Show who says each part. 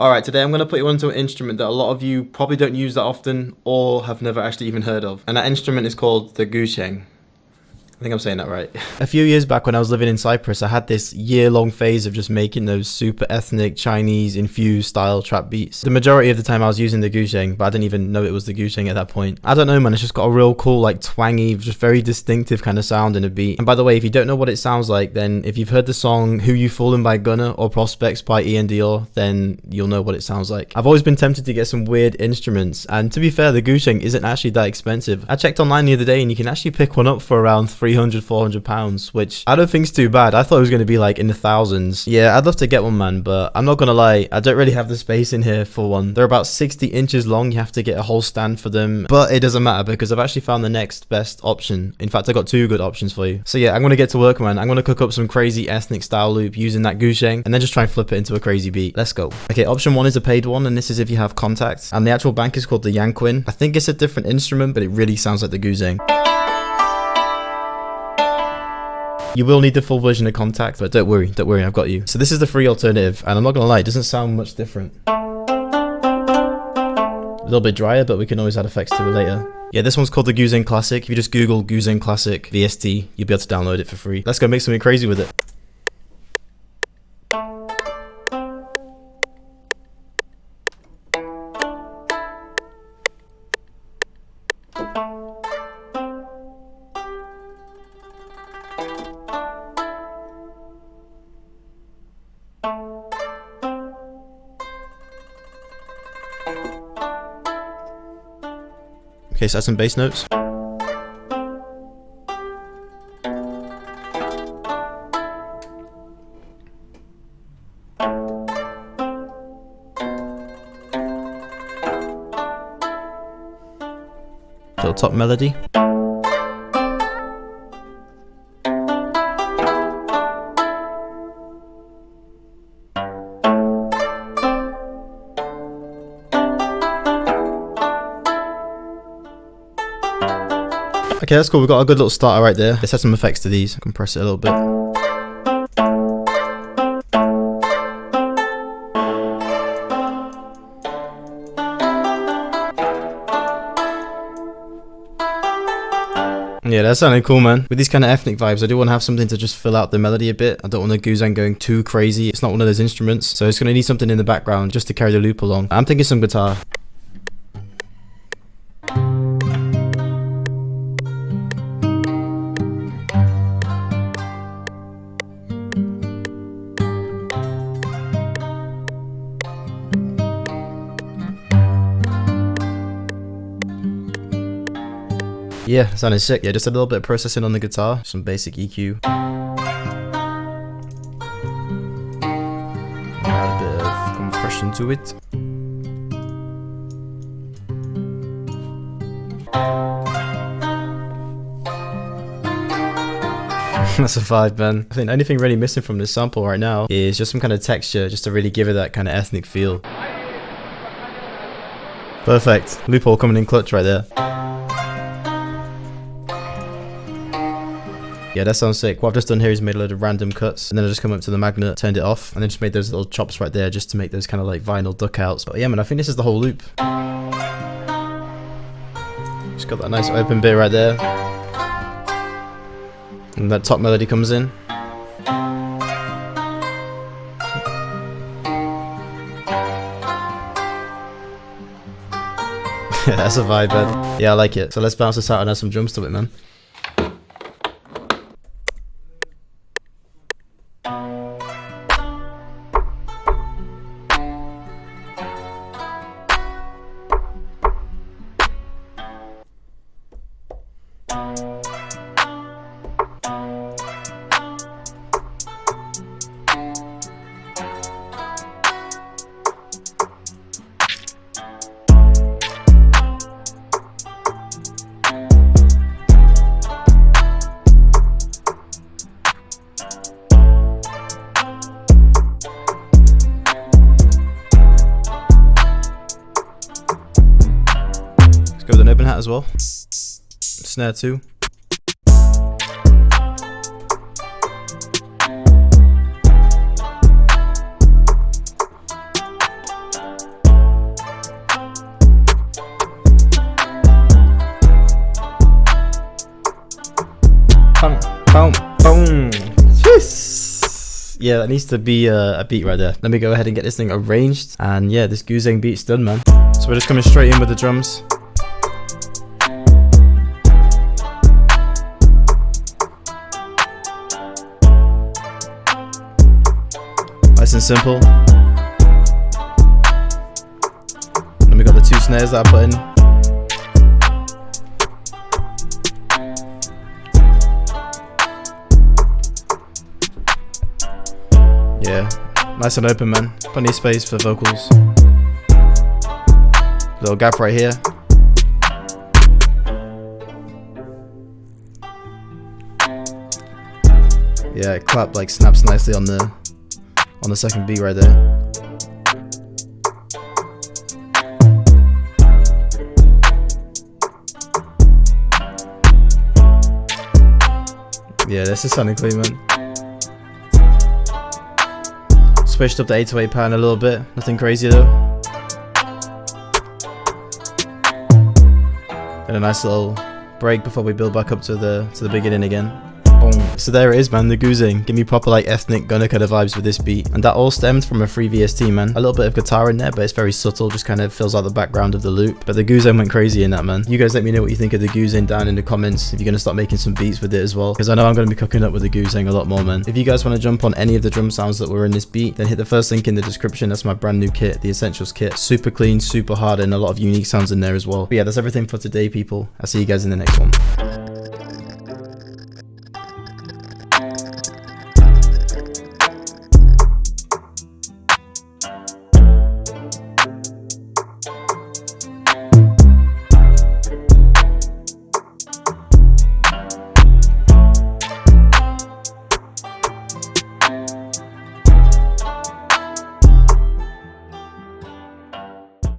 Speaker 1: Alright, today I'm going to put you onto an instrument that a lot of you probably don't use that often or have never actually even heard of. And that instrument is called the Guzheng. I think I'm saying that right. A few years back when I was living in Cyprus, I had this year-long phase of just making those super ethnic Chinese infused style trap beats. The majority of the time I was using the Guzheng, but I didn't even know it was the Guzheng at that point. I don't know, man, it's just got a real cool, like twangy, just very distinctive kind of sound in a beat. And by the way, if you don't know what it sounds like, then if you've heard the song Who You Foolin' by Gunna or Prospects by Ian Dior, then you'll know what it sounds like. I've always been tempted to get some weird instruments, and to be fair, the Guzheng isn't actually that expensive. I checked online the other day and you can actually pick one up for around £300–400, which I don't think is too bad. I thought it was going to be like in the thousands. Yeah, I'd love to get one, man, but I'm not gonna lie, I don't really have the space in here for one. They're about 60 inches long. You have to get a whole stand for them, but it doesn't matter because I've actually found the next best option. In fact, I got two good options for you. So yeah, I'm gonna get to work, man. I'm gonna cook up some crazy ethnic style loop using that Guzheng and then just try and flip it into a crazy beat. Let's go. Okay, option one is a paid one, and this is if you have contacts, and the actual bank is called the Yanquin. I think it's a different instrument, but it really sounds like the Guzheng. You will need the full version of Contact, but don't worry, I've got you. So this is the free alternative, and I'm not gonna lie, it doesn't sound much different. A little bit drier, but we can always add effects to it later. Yeah, this one's called the Guzheng Classic. If you just Google Guzheng Classic VST, you'll be able to download it for free. Let's go make something crazy with it. Okay, so that's some bass notes. Little top melody. Okay, that's cool. We've got a good little starter right there. Let's add some effects to these. Compress it a little bit. Yeah, that sounded cool, man. With these kind of ethnic vibes, I do want to have something to just fill out the melody a bit. I don't want the Guzheng going too crazy. It's not one of those instruments, so it's going to need something in the background just to carry the loop along. I'm thinking some guitar. Yeah, sounded sick. Yeah, just a little bit of processing on the guitar, some basic EQ. Add a bit of compression to it. That's a vibe, man. I think the only thing really missing from this sample right now is just some kind of texture, just to really give it that kind of ethnic feel. Perfect. Loophole coming in clutch right there. Yeah, that sounds sick. What I've just done here is made a load of random cuts, and then I just come up to the magnet, turned it off, and then just made those little chops right there just to make those kind of like vinyl duck outs. But yeah, man, I think this is the whole loop. Just got that nice open bit right there. And that top melody comes in. Yeah, that's a vibe, man. Yeah, I like it. So let's bounce this out and add some drums to it, man. Go with an open hat as well. Snare too. Boom, boom. Jeez. Yeah, that needs to be a beat right there. Let me go ahead and get this thing arranged. And yeah, this Guzheng beat's done, man. So we're just coming straight in with the drums. Nice and simple. Then we got the 2 snares that I put in. Yeah, nice and open, man. Plenty of space for vocals. Little gap right here. Yeah, it clap like snaps nicely on the second beat right there. Yeah, this is sounding clean, man. Switched up the 808 pattern a little bit, nothing crazy though. And a nice little break before we build back up to the beginning again. Boom. So there it is, man, the Guzheng. Give me proper like ethnic gunner kind of vibes with this beat. And that all stemmed from a free VST, man. A little bit of guitar in there, but it's very subtle, just kind of fills out the background of the loop. But the Guzheng went crazy in that, man. You guys let me know what you think of the Guzheng down in the comments, if you're going to start making some beats with it as well, because I know I'm going to be cooking up with the Guzheng a lot more, man. If you guys want to jump on any of the drum sounds that were in this beat, then hit the first link in the description. That's my brand new kit, the Essentials kit. Super clean, super hard, and a lot of unique sounds in there as well. But yeah, that's everything for today, people. I'll see you guys in the next one.